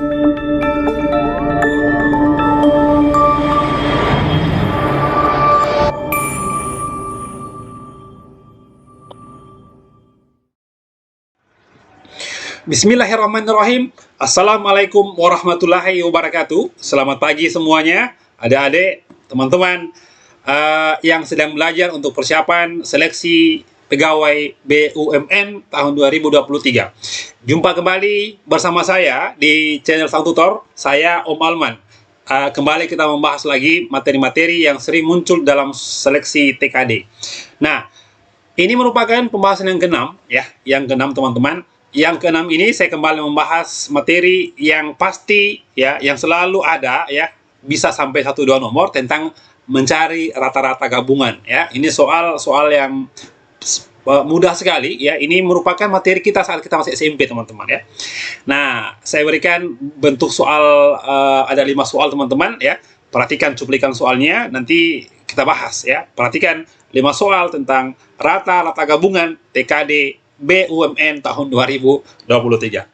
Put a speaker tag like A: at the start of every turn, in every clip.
A: Bismillahirrahmanirrahim. Assalamualaikum warahmatullahi wabarakatuh. Selamat pagi semuanya, adik-adik, teman-teman yang sedang belajar untuk persiapan seleksi pegawai BUMN tahun 2023. Jumpa kembali bersama saya di channel Sang Tutor, saya Om Alman. Kembali kita membahas lagi materi-materi yang sering muncul dalam seleksi TKD. Nah, ini merupakan pembahasan yang keenam, ya, yang keenam teman-teman. Yang keenam ini saya kembali membahas materi yang pasti, ya, yang selalu ada, ya, bisa sampai 1-2 nomor tentang mencari rata-rata gabungan, ya. Ini soal yang mudah sekali, ya. Ini merupakan materi kita saat kita masih SMP, teman-teman, ya. Nah, saya berikan bentuk soal, ada 5 soal, teman-teman, ya. Perhatikan cuplikan soalnya, nanti kita bahas, ya. Perhatikan 5 soal tentang rata-rata gabungan TKD BUMN tahun 2023.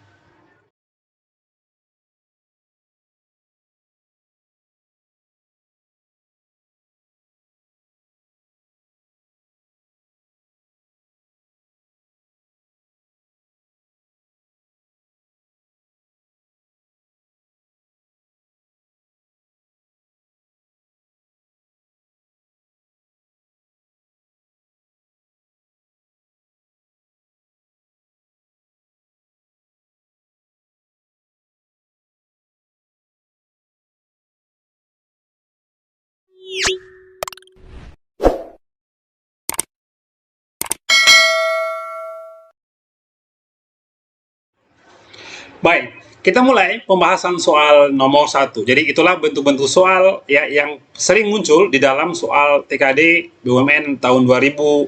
A: Baik, kita mulai pembahasan soal nomor 1. Jadi itulah bentuk-bentuk soal, ya, yang sering muncul di dalam soal TKD BUMN tahun 2022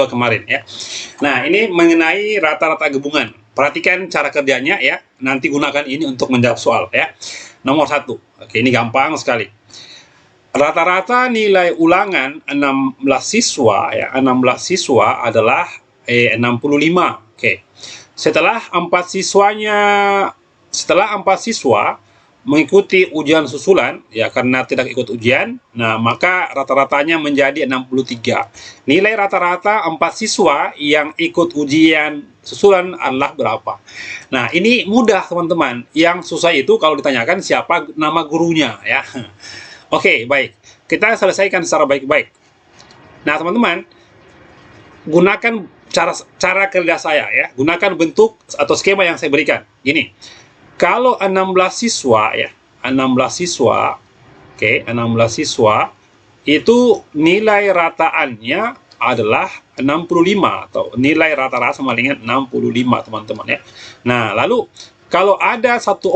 A: kemarin, ya. Nah, ini mengenai rata-rata gabungan. Perhatikan cara kerjanya, ya. Nanti gunakan ini untuk menjawab soal, ya. Nomor 1. Oke, ini gampang sekali. Rata-rata nilai ulangan 16 siswa, ya, 16 siswa adalah 65. Oke. Setelah 4 siswa mengikuti ujian susulan, ya, karena tidak ikut ujian, nah maka rata-ratanya menjadi 63. Nilai rata-rata 4 siswa yang ikut ujian susulan adalah berapa? Nah, ini mudah, teman-teman. Yang susah itu kalau ditanyakan siapa nama gurunya, ya. Oke, baik. Kita selesaikan secara baik-baik. Nah, teman-teman, gunakan cara kerja saya, ya. Gunakan bentuk atau skema yang saya berikan. Gini. Kalau 16 siswa, ya, 16 siswa, oke, 16 siswa itu nilai rataannya adalah 65, atau nilai rata-rata sama dengan 65, teman-teman, ya. Nah, lalu kalau ada 4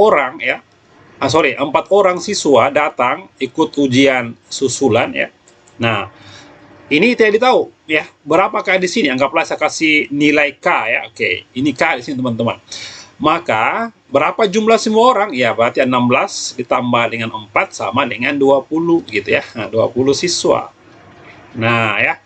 A: orang siswa datang ikut ujian susulan, ya. Nah, ini tidak ditahu, ya, berapakah di sini? Anggaplah saya kasih nilai K, ya. Oke, ini K di sini, teman-teman. Maka berapa jumlah semua orang? Ya, berarti 16 ditambah dengan 4 sama dengan 20, gitu, ya. Nah, 20 siswa. Nah, ya,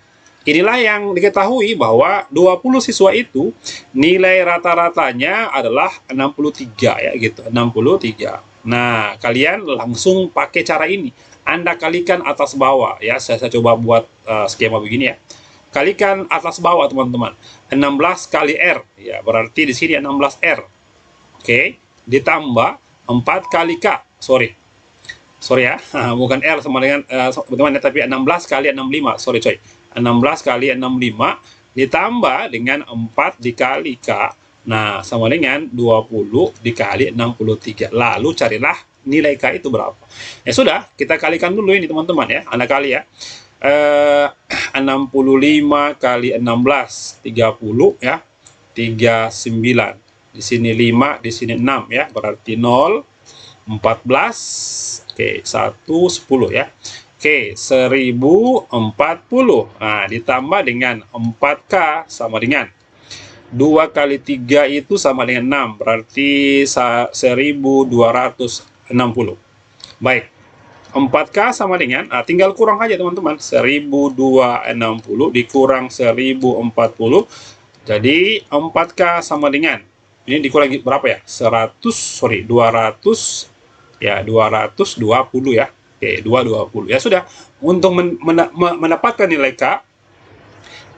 A: inilah yang diketahui bahwa 20 siswa itu nilai rata-ratanya adalah 63, ya, gitu, 63. Nah, kalian langsung pakai cara ini. Anda kalikan atas bawah, ya. Saya coba buat skema begini, ya. Kalikan atas bawah, teman-teman. 16 kali R, ya, berarti di sini 16R. Oke, ditambah 4 kali K. Sorry ya. Bukan R sama dengan teman-teman, tapi 16 kali 65. Sorry, coy. 16 kali 65 ditambah dengan 4 dikali K. Nah, sama dengan 20 dikali 63. Lalu carilah nilai K itu berapa. Ya sudah, kita kalikan dulu ini, teman-teman, ya. Anda kali, ya. 65 kali 16, 30, ya. 39. Di sini 5, di sini 6, ya. Berarti 0, 14, oke, 1, 10, ya. Oke, 1040. Nah, ditambah dengan 4K sama dengan 2 kali 3 itu sama dengan 6, berarti 1260. Baik, 4K sama dengan, tinggal kurang aja, teman-teman. 1260 dikurang 1040, jadi 4K sama dengan Ini dikurangi berapa ya? 200 ya, 220 ya. Oke, 220. Ya sudah, untuk mendapatkan nilai K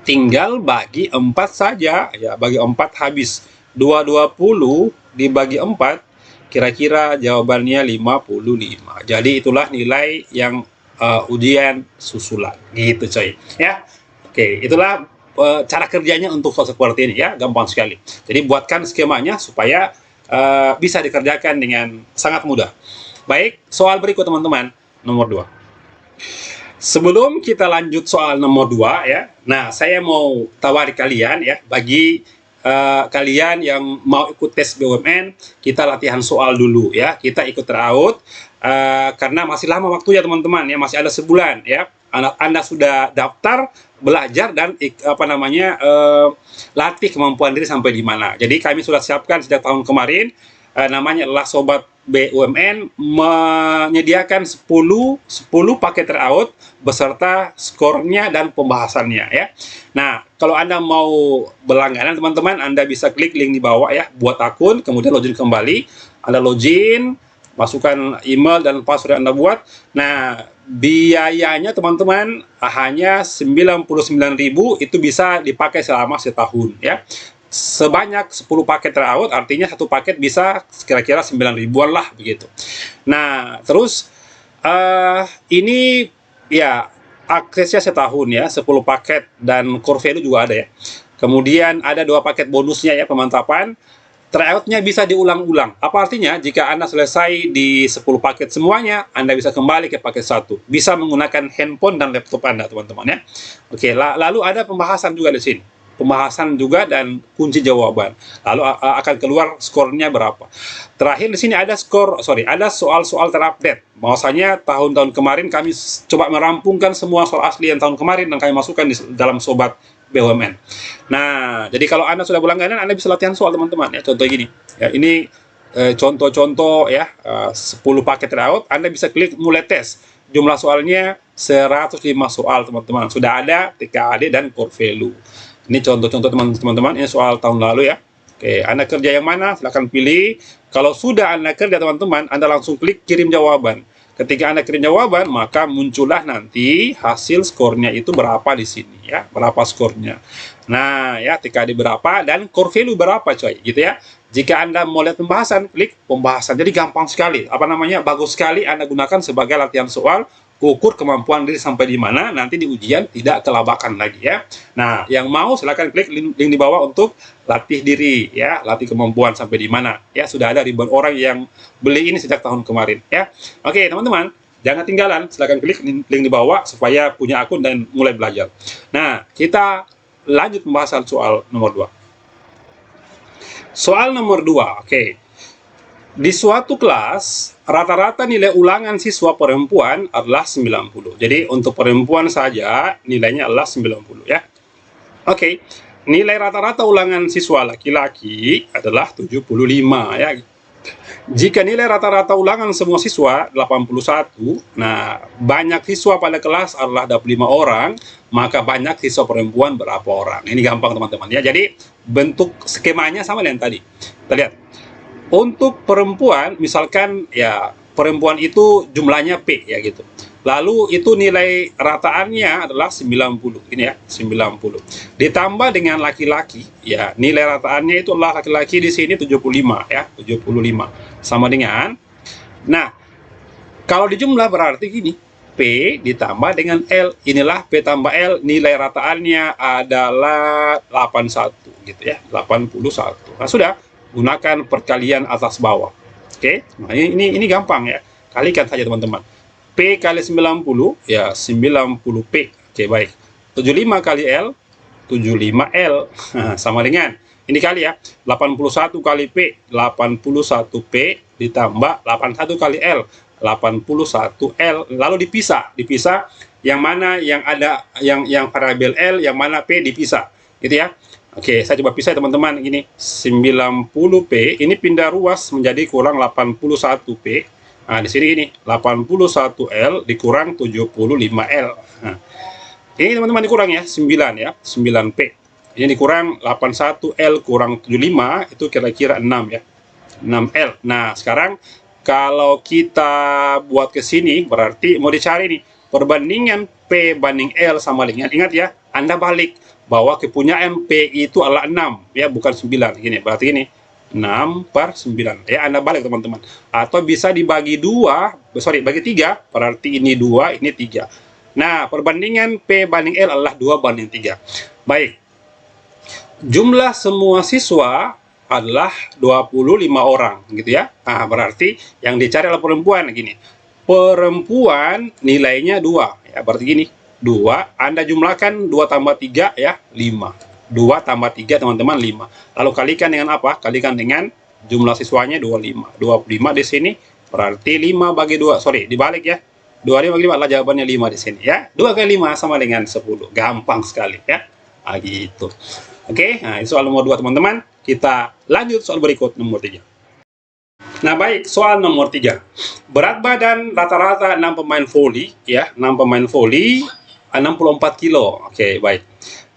A: tinggal bagi 4 saja ya, bagi 4 habis. 220 dibagi 4, kira-kira jawabannya 55. Jadi itulah nilai yang ujian susulan gitu coy ya. Oke, itulah cara kerjanya untuk soal seperti ini ya, gampang sekali. Jadi buatkan skemanya supaya bisa dikerjakan dengan sangat mudah. Baik, soal berikut teman-teman, nomor 2. Sebelum kita lanjut soal nomor 2 ya, nah saya mau tawari kalian ya, bagi kalian yang mau ikut tes BUMN, kita latihan soal dulu ya, kita ikut tryout karena masih lama waktunya teman-teman ya, masih ada sebulan ya. Anda sudah daftar, belajar dan latih kemampuan diri sampai di mana. Jadi kami sudah siapkan sejak tahun kemarin, namanya adalah Sobat BUMN, menyediakan 10 paket tryout beserta skornya dan pembahasannya ya. Nah, kalau Anda mau berlangganan teman-teman, Anda bisa klik link di bawah ya, buat akun, kemudian login kembali. Anda login, masukkan email dan password yang Anda buat. Nah, biayanya teman-teman hanya 99.000, itu bisa dipakai selama setahun ya. Sebanyak 10 paket tryout, artinya satu paket bisa kira-kira 9 ribuan lah begitu. Nah, terus ini ya aksesnya setahun ya, 10 paket dan core value juga ada ya. Kemudian ada 2 paket bonusnya ya, pemantapan. Tryoutnya bisa diulang-ulang. Apa artinya? Jika Anda selesai di 10 paket semuanya, Anda bisa kembali ke paket 1. Bisa menggunakan handphone dan laptop Anda, teman-teman ya. Oke, lalu ada pembahasan juga di sini. Pembahasan juga dan kunci jawaban. Lalu akan keluar skornya berapa. Terakhir di sini ada ada soal-soal terupdate. Bahwasanya tahun-tahun kemarin kami coba merampungkan semua soal asli yang tahun kemarin dan kami masukkan di dalam Sobat BUMN. Nah, jadi kalau Anda sudah berlangganan, Anda bisa latihan soal teman-teman ya. Contoh gini. Ya, ini contoh-contoh ya, 10 paket tryout. Anda bisa klik mulai tes. Jumlah soalnya 105 soal teman-teman. Sudah ada TKAD dan core value. Ini contoh-contoh teman-teman, ini soal tahun lalu ya. Oke, Anda kerja yang mana? Silahkan pilih. Kalau sudah Anda kerja teman-teman, Anda langsung klik kirim jawaban. Ketika Anda kirim jawaban, maka muncullah nanti hasil skornya itu berapa di sini ya, berapa skornya. Nah, ya TKD berapa dan core value berapa coy, gitu ya. Jika Anda mau lihat pembahasan, klik pembahasan. Jadi gampang sekali, bagus sekali Anda gunakan sebagai latihan soal, ukur kemampuan diri sampai di mana, nanti di ujian tidak kelabakan lagi ya. Nah, yang mau silahkan klik link di bawah untuk latih diri ya, latih kemampuan sampai di mana ya. Sudah ada ribuan orang yang beli ini sejak tahun kemarin ya. Oke teman-teman, jangan tinggalan, silahkan klik link di bawah supaya punya akun dan mulai belajar. Nah, kita lanjut pembahasan soal nomor 2. Soal nomor 2, oke. Di suatu kelas, rata-rata nilai ulangan siswa perempuan adalah 90. Jadi untuk perempuan saja nilainya adalah 90 ya. Oke. Nilai rata-rata ulangan siswa laki-laki adalah 75 ya. Jika nilai rata-rata ulangan semua siswa 81, nah banyak siswa pada kelas adalah 25 orang, maka banyak siswa perempuan berapa orang. Ini gampang teman-teman ya. Jadi bentuk skemanya sama dengan tadi. Kita lihat. Untuk perempuan, misalkan ya perempuan itu jumlahnya P ya gitu. Lalu itu nilai rataannya adalah 90. Ini ya, 90. Ditambah dengan laki-laki, ya nilai rataannya itu adalah laki-laki di sini 75 ya, 75. Sama dengan, nah kalau dijumlah berarti gini, P ditambah dengan L. Inilah P tambah L, nilai rataannya adalah 81 gitu ya, 81. Nah sudah, gunakan perkalian atas bawah. Oke, nah ini gampang ya. Kalikan saja teman-teman. P kali 90 ya 90P. Oke, baik. 75 kali L 75L. Sama dengan ini kali ya. 81 kali P 81P ditambah 81 kali L 81L. Lalu dipisah yang mana yang ada yang variabel L, yang mana P dipisah. Gitu ya. Oke, saya coba pisah teman-teman. Ini 90P ini pindah ruas menjadi kurang 81P. Nah, di sini ini 81L dikurang 75L. Nah, ini teman-teman dikurang ya, 9 ya, 9P. Ini dikurang 81L kurang 75, itu kira-kira 6 ya. 6L. Nah, sekarang kalau kita buat ke sini, berarti mau dicari nih, perbandingan P banding L sama dengan, ingat ya, Anda balik, bahwa kepunyaan P itu adalah 6, ya, bukan 9. Gini, berarti ini, 6/9. Ya, Anda balik teman-teman. Atau bisa dibagi 2, bagi 3, berarti ini 2, ini 3. Nah, perbandingan P banding L adalah 2/3. Baik. Jumlah semua siswa adalah 25 orang, gitu ya. Nah, berarti yang dicari adalah perempuan. Gini, perempuan nilainya 2, ya, berarti gini, 2, Anda jumlahkan 2 tambah 3, ya, 5. 2 tambah 3, teman-teman, 5. Lalu kalikan dengan apa? Kalikan dengan jumlah siswanya 25. 25 di sini, berarti 5 bagi 2, dibalik ya. 25 bagi 5 adalah jawabannya 5 di sini, ya. 2 kali 5 sama dengan 10. Gampang sekali, ya. Nah, gitu. Oke, nah itu soal nomor 2 teman-teman. Kita lanjut soal berikut nomor 3. Nah, baik, soal nomor 3. Berat badan rata-rata 6 pemain voli, ya, 6 pemain voli 64 kilo. Oke, baik.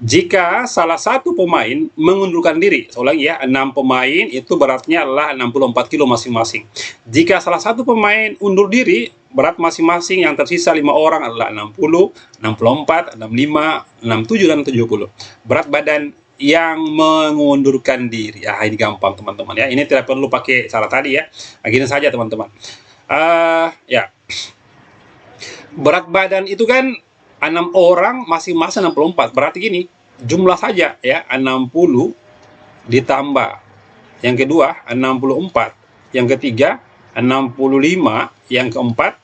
A: Jika salah satu pemain mengundurkan diri, saya ulangi ya, 6 pemain itu beratnya adalah 64 kilo masing-masing. Jika salah satu pemain undur diri, berat masing-masing yang tersisa 5 orang adalah 60, 64, 65, 67, dan 70. Berat badan yang mengundurkan diri. Ini gampang teman-teman ya. Ini tidak perlu pakai cara tadi ya. Gini saja teman-teman. Ya. Berat badan itu kan 6 orang masing-masing 64. Berarti gini, jumlah saja ya, 60 ditambah yang kedua 64, yang ketiga 65, yang keempat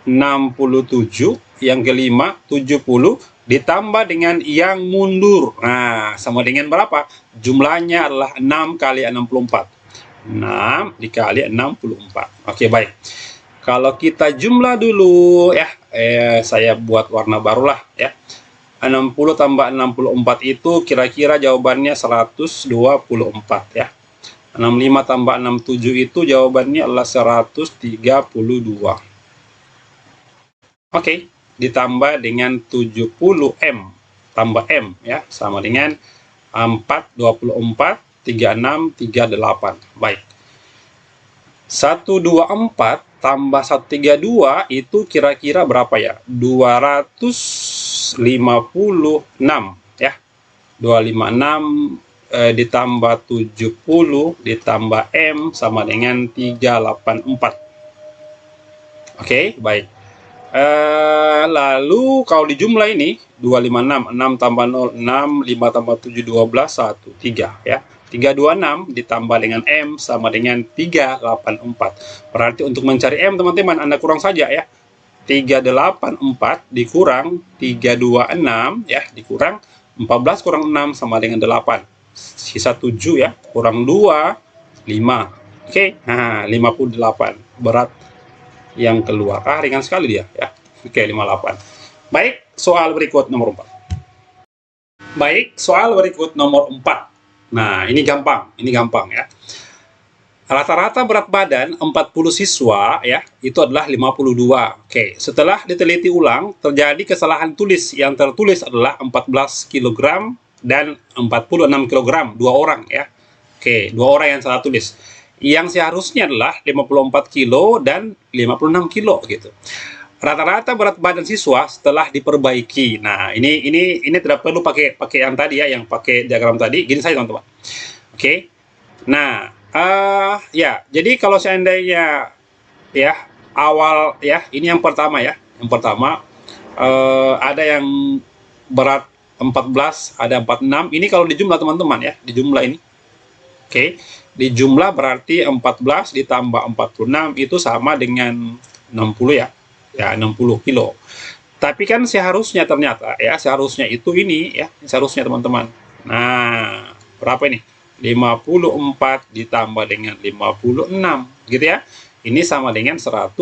A: 67, yang kelima 70 ditambah dengan yang mundur. Nah, sama dengan berapa? Jumlahnya adalah 6 kali 64. 6 dikali 64. Oke, baik. Kalau kita jumlah dulu ya, saya buat warna baru lah ya. 60 tambah 64 itu kira-kira jawabannya 124 ya. 65 tambah 67 itu jawabannya adalah 132. Oke, ditambah dengan 70M tambah M ya, sama dengan 4, 24, 36, 38. Baik. 124 tambah 132 itu kira-kira berapa ya? 256 ya. 256 ditambah 70 ditambah M sama dengan 384. Oke, baik. Lalu kalau dijumlah ini 256, 6 tambah 0, 6, 5 tambah 7, 12, 1, 3 ya. 326 ditambah dengan M sama dengan 384. Berarti untuk mencari M teman-teman, Anda kurang saja ya. 384 dikurang 326 ya, dikurang 14 kurang 6 sama dengan 8. Sisa 7 ya, kurang 2, 5. Oke, nah 58 berat yang keluar. Ringan sekali dia ya. Oke, 58. Baik, soal berikut nomor 4. Baik, soal berikut nomor 4. Nah, ini gampang ya. Rata-rata berat badan 40 siswa ya, itu adalah 52. Oke, setelah diteliti ulang, terjadi kesalahan tulis. Yang tertulis adalah 14 kg dan 46 kg, 2 orang ya. Oke, 2 orang yang salah tulis. Yang seharusnya adalah 54 kilo dan 56 kilo gitu. Rata-rata berat badan siswa setelah diperbaiki. Nah, ini tidak perlu pakai yang tadi ya, yang pakai diagram tadi. Gini saja teman-teman. Oke. Nah, ya, jadi kalau seandainya ya awal ya, ini yang pertama ya. Yang pertama ada yang berat 14, ada 46. Ini kalau dijumlah teman-teman ya, dijumlah ini. Oke. Dijumlah berarti 14 ditambah 46 itu sama dengan 60 ya. Ya, 60 kilo. Tapi kan seharusnya ternyata ya, seharusnya itu ini ya, seharusnya teman-teman. Nah, berapa ini? 54 ditambah dengan 56 gitu ya. Ini sama dengan 110.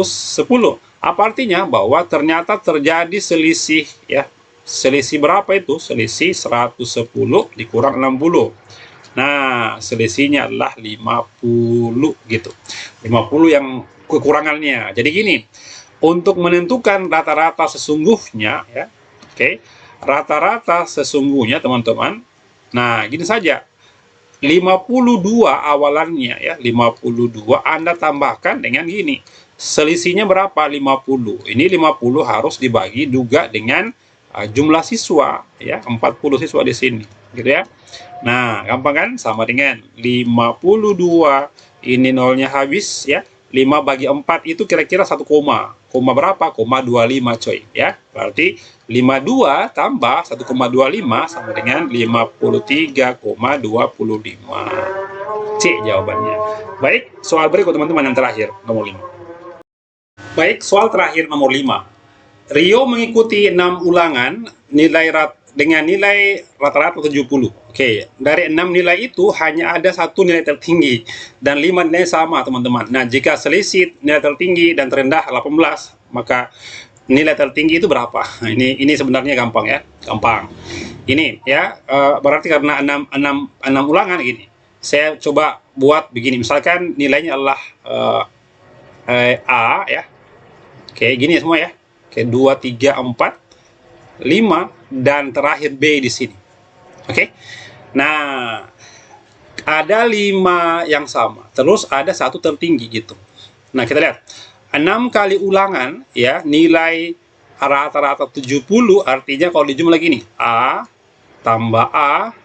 A: Apa artinya? Bahwa ternyata terjadi selisih ya. Selisih berapa itu? Selisih 110 dikurang 60. Nah, selisihnya adalah 50 gitu. 50 yang kekurangannya. Jadi gini, untuk menentukan rata-rata sesungguhnya ya, oke, rata-rata sesungguhnya teman-teman Nah, gini saja. 52 awalannya ya, 52 Anda tambahkan dengan gini. Selisihnya berapa? 50. Ini 50 harus dibagi juga dengan jumlah siswa ya, 40 siswa di sini, gitu ya. Nah, gampang kan? Sama dengan 52, ini nolnya habis ya. 5 bagi 4 itu kira-kira 1 koma. Koma berapa? Koma 25 coy ya. Berarti 52 tambah 1,25 sama dengan 53,25. C jawabannya. Baik, soal berikut teman-teman yang terakhir, nomor 5. Baik, soal terakhir nomor 5. Rio mengikuti 6 ulangan dengan nilai rata-rata 70. Oke, dari 6 nilai itu hanya ada 1 nilai tertinggi dan 5 nilai sama, teman-teman. Nah, jika selisih nilai tertinggi dan terendah 18, maka nilai tertinggi itu berapa? Nah, ini sebenarnya gampang ya, gampang. Ini ya, berarti karena 6 ulangan gini. Saya coba buat begini, misalkan nilainya adalah A ya. Oke, gini semua ya. Oke, 2, 3, 4, 5 dan terakhir B di sini. Oke. Nah, ada 5 yang sama, terus ada 1 tertinggi gitu. Nah, kita lihat. 6 kali ulangan ya, nilai rata-rata 70, artinya kalau dijumlah gini, A tambah A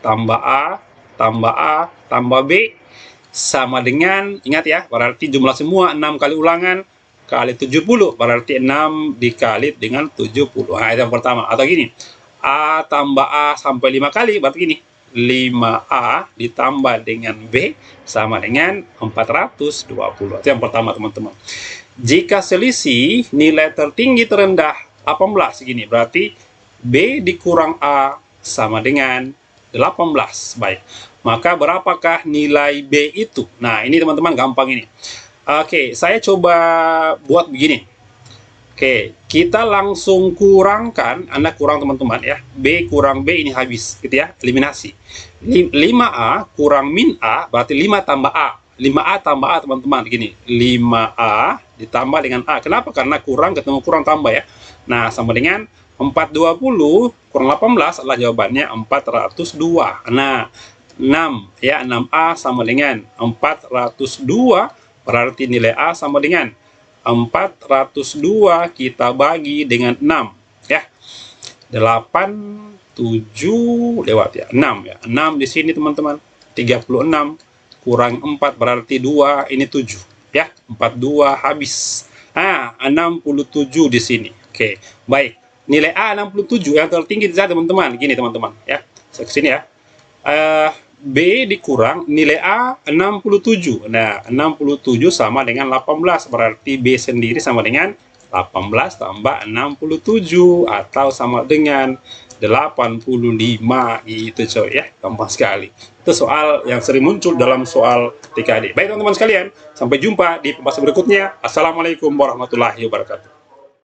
A: tambah A tambah A tambah B sama dengan, ingat ya, berarti jumlah semua 6 kali ulangan kali 70, berarti 6 dikali dengan 70. Nah, itu yang pertama. Atau gini, A tambah A sampai 5 kali, berarti gini, 5A ditambah dengan B sama dengan 420. Itu yang pertama, teman-teman. Jika selisih nilai tertinggi terendah 18 segini, berarti B dikurang A sama dengan 18. Baik, maka berapakah nilai B itu? Nah, ini teman-teman gampang ini. Oke, saya coba buat begini. Oke, kita langsung kurangkan, Anda kurang teman-teman ya. B kurang B ini habis, gitu ya, eliminasi. 5A kurang min A, berarti 5 tambah A. 5A tambah A teman-teman, gini. 5A ditambah dengan A. Kenapa? Karena kurang ketemu kurang tambah ya. Nah, sama dengan 420 kurang 18 adalah jawabannya 402. Nah, 6 ya, 6A sama dengan 402. Berarti nilai A sama dengan 402 kita bagi dengan 6 ya. 8, 7 lewat ya. 6 ya. 6 di sini teman-teman. 36 kurang 4 berarti 2, ini 7 ya. 42 habis. Nah, 67 di sini. Oke, baik. Nilai A 67 yang tertinggi di sana teman-teman. Gini teman-teman ya. Saya ke sini ya. B dikurang nilai A 67. Nah, 67 sama dengan 18, berarti B sendiri sama dengan 18 tambah 67 atau sama dengan 85 gitu coy ya. Gampang sekali. Itu soal yang sering muncul dalam soal TKD. Baik teman-teman sekalian, sampai jumpa di pembahasan berikutnya. Assalamualaikum warahmatullahi wabarakatuh.